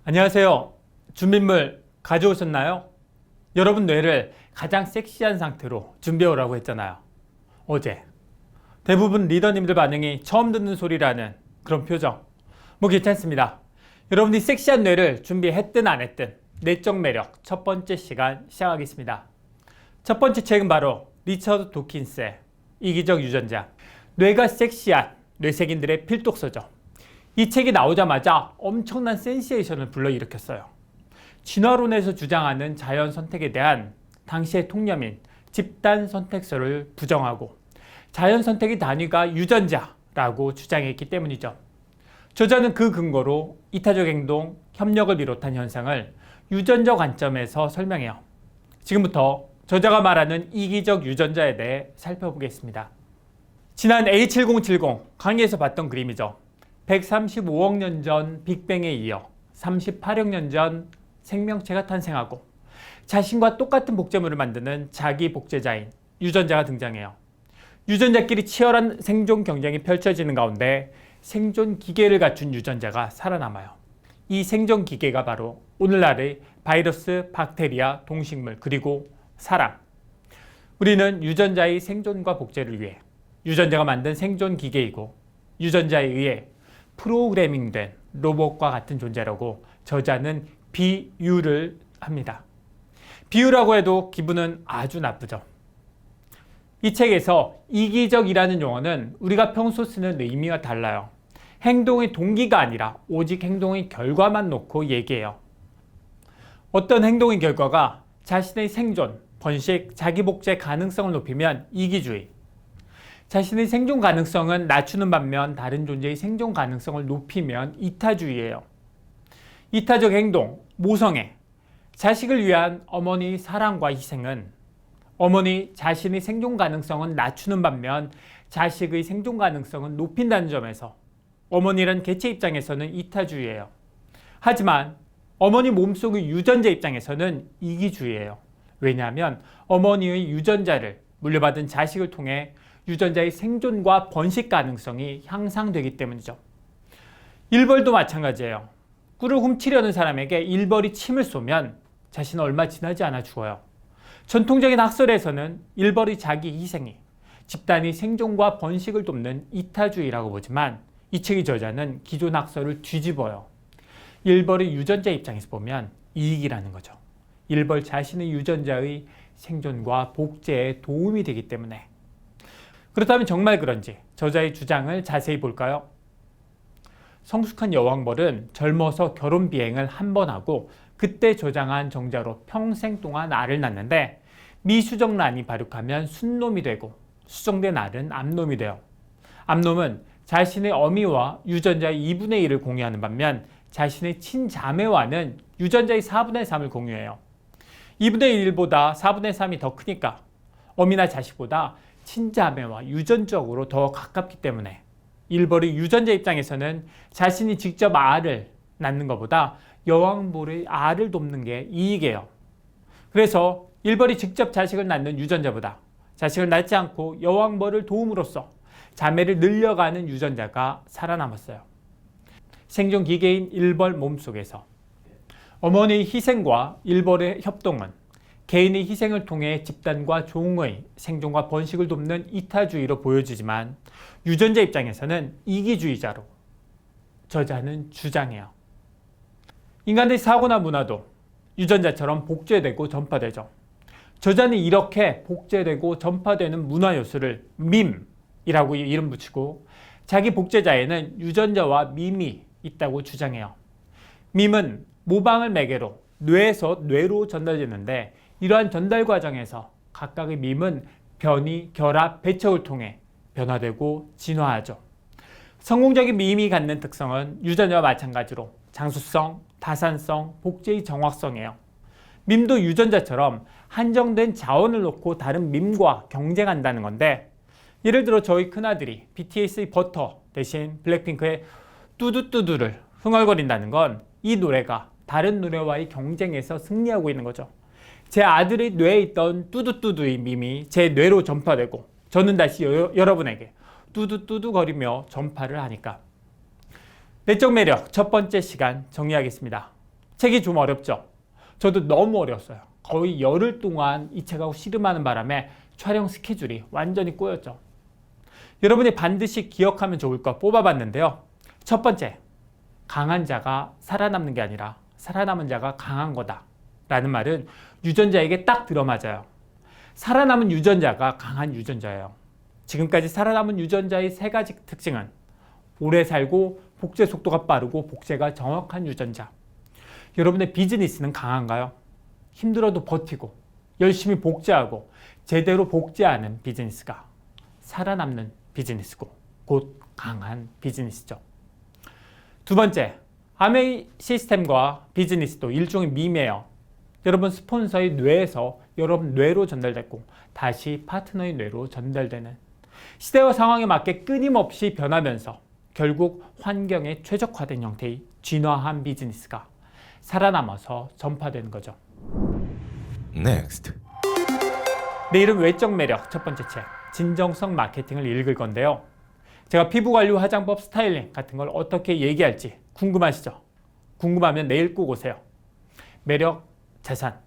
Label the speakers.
Speaker 1: 안녕하세요. 준비물 가져오셨나요? 여러분 뇌를 가장 섹시한 상태로 준비해오라고 했잖아요. 어제. 대부분 리더님들 반응이 처음 듣는 소리라는 그런 표정. 뭐 괜찮습니다. 여러분이 섹시한 뇌를 준비했든 안 했든 내적 매력 첫 번째 시간 시작하겠습니다. 첫 번째 책은 바로 리처드 도킨스의 이기적 유전자. 뇌가 섹시한 뇌색인들의 필독서죠. 이 책이 나오자마자 엄청난 센세이션을 불러일으켰어요. 진화론에서 주장하는 자연 선택에 대한 당시의 통념인 집단 선택설을 부정하고 자연 선택의 단위가 유전자라고 주장했기 때문이죠. 저자는 그 근거로 이타적 행동, 협력을 비롯한 현상을 유전자 관점에서 설명해요. 지금부터 저자가 말하는 이기적 유전자에 대해 살펴보겠습니다. 지난 A7070 강의에서 봤던 그림이죠. 135억 년 전 빅뱅에 이어 38억 년 전 생명체가 탄생하고 자신과 똑같은 복제물을 만드는 자기 복제자인 유전자가 등장해요. 유전자끼리 치열한 생존 경쟁이 펼쳐지는 가운데 생존 기계를 갖춘 유전자가 살아남아요. 이 생존 기계가 바로 오늘날의 바이러스, 박테리아, 동식물, 그리고 사람. 우리는 유전자의 생존과 복제를 위해 유전자가 만든 생존 기계이고 유전자에 의해 프로그래밍된 로봇과 같은 존재라고 저자는 비유를 합니다. 비유라고 해도 기분은 아주 나쁘죠. 이 책에서 이기적이라는 용어는 우리가 평소 쓰는 의미와 달라요. 행동의 동기가 아니라 오직 행동의 결과만 놓고 얘기해요. 어떤 행동의 결과가 자신의 생존, 번식, 자기 복제 가능성을 높이면 이기주의, 자신의 생존 가능성은 낮추는 반면 다른 존재의 생존 가능성을 높이면 이타주의예요. 이타적 행동, 모성애, 자식을 위한 어머니의 사랑과 희생은 어머니 자신의 생존 가능성은 낮추는 반면 자식의 생존 가능성은 높인다는 점에서 어머니란 개체 입장에서는 이타주의예요. 하지만 어머니 몸속의 유전자 입장에서는 이기주의예요. 왜냐하면 어머니의 유전자를 물려받은 자식을 통해 유전자의 생존과 번식 가능성이 향상되기 때문이죠. 일벌도 마찬가지예요. 꿀을 훔치려는 사람에게 일벌이 침을 쏘면 자신은 얼마 지나지 않아 죽어요. 전통적인 학설에서는 일벌의 자기 희생이 집단의 생존과 번식을 돕는 이타주의라고 보지만 이 책의 저자는 기존 학설을 뒤집어요. 일벌의 유전자 입장에서 보면 이익이라는 거죠. 일벌 자신의 유전자의 생존과 복제에 도움이 되기 때문에. 그렇다면 정말 그런지 저자의 주장을 자세히 볼까요? 성숙한 여왕벌은 젊어서 결혼 비행을 한 번 하고 그때 조장한 정자로 평생 동안 알을 낳는데 미수정란이 발육하면 순놈이 되고 수정된 알은 암놈이 돼요. 암놈은 자신의 어미와 유전자의 2분의 1을 공유하는 반면 자신의 친자매와는 유전자의 4분의 3을 공유해요. 2분의 1보다 4분의 3이 더 크니까 어미나 자식보다 친자매와 유전적으로 더 가깝기 때문에 일벌의 유전자 입장에서는 자신이 직접 알을 낳는 것보다 여왕벌의 알을 돕는 게 이익이에요. 그래서 일벌이 직접 자식을 낳는 유전자보다 자식을 낳지 않고 여왕벌을 도움으로써 자매를 늘려가는 유전자가 살아남았어요. 생존 기계인 일벌 몸속에서 어머니의 희생과 일벌의 협동은 개인의 희생을 통해 집단과 종의 생존과 번식을 돕는 이타주의로 보여지지만 유전자 입장에서는 이기주의자로 저자는 주장해요. 인간의 사고나 문화도 유전자처럼 복제되고 전파되죠. 저자는 이렇게 복제되고 전파되는 문화 요소를 밈이라고 이름 붙이고 자기 복제자에는 유전자와 밈이 있다고 주장해요. 밈은 모방을 매개로 뇌에서 뇌로 전달되는데 이러한 전달 과정에서 각각의 밈은 변이, 결합, 배척을 통해 변화되고 진화하죠. 성공적인 밈이 갖는 특성은 유전자와 마찬가지로 장수성, 다산성, 복제의 정확성이에요. 밈도 유전자처럼 한정된 자원을 놓고 다른 밈과 경쟁한다는 건데 예를 들어 저희 큰아들이 BTS의 버터 대신 블랙핑크의 뚜두뚜두를 흥얼거린다는 건 이 노래가 다른 노래와의 경쟁에서 승리하고 있는 거죠. 제 아들의 뇌에 있던 뚜두뚜두의 밈이 제 뇌로 전파되고 저는 다시 여러분에게 뚜두뚜두 거리며 전파를 하니까. 내적 매력 첫 번째 시간 정리하겠습니다. 책이 좀 어렵죠? 저도 너무 어려웠어요. 거의 열흘 동안 이 책하고 씨름하는 바람에 촬영 스케줄이 완전히 꼬였죠. 여러분이 반드시 기억하면 좋을 거 뽑아봤는데요. 첫 번째, 강한 자가 살아남는 게 아니라 살아남은 자가 강한 거다 라는 말은 유전자에게 딱 들어맞아요. 살아남은 유전자가 강한 유전자예요. 지금까지 살아남은 유전자의 세 가지 특징은 오래 살고 복제 속도가 빠르고 복제가 정확한 유전자. 여러분의 비즈니스는 강한가요? 힘들어도 버티고 열심히 복제하고 제대로 복제하는 비즈니스가 살아남는 비즈니스고 곧 강한 비즈니스죠. 두 번째, 아메이 시스템과 비즈니스도 일종의 밈이에요. 여러분 스폰서의 뇌에서 여러분 뇌로 전달됐고 다시 파트너의 뇌로 전달되는 시대와 상황에 맞게 끊임없이 변하면서 결국 환경에 최적화된 형태의 진화한 비즈니스가 살아남아서 전파되는 거죠.
Speaker 2: Next.
Speaker 1: 내일은 외적 매력 첫 번째 책 진정성 마케팅을 읽을 건데요. 제가 피부 관리, 화장법, 스타일링 같은 걸 어떻게 얘기할지 궁금하시죠? 궁금하면 내일 꼭 오세요. 매력, 재산,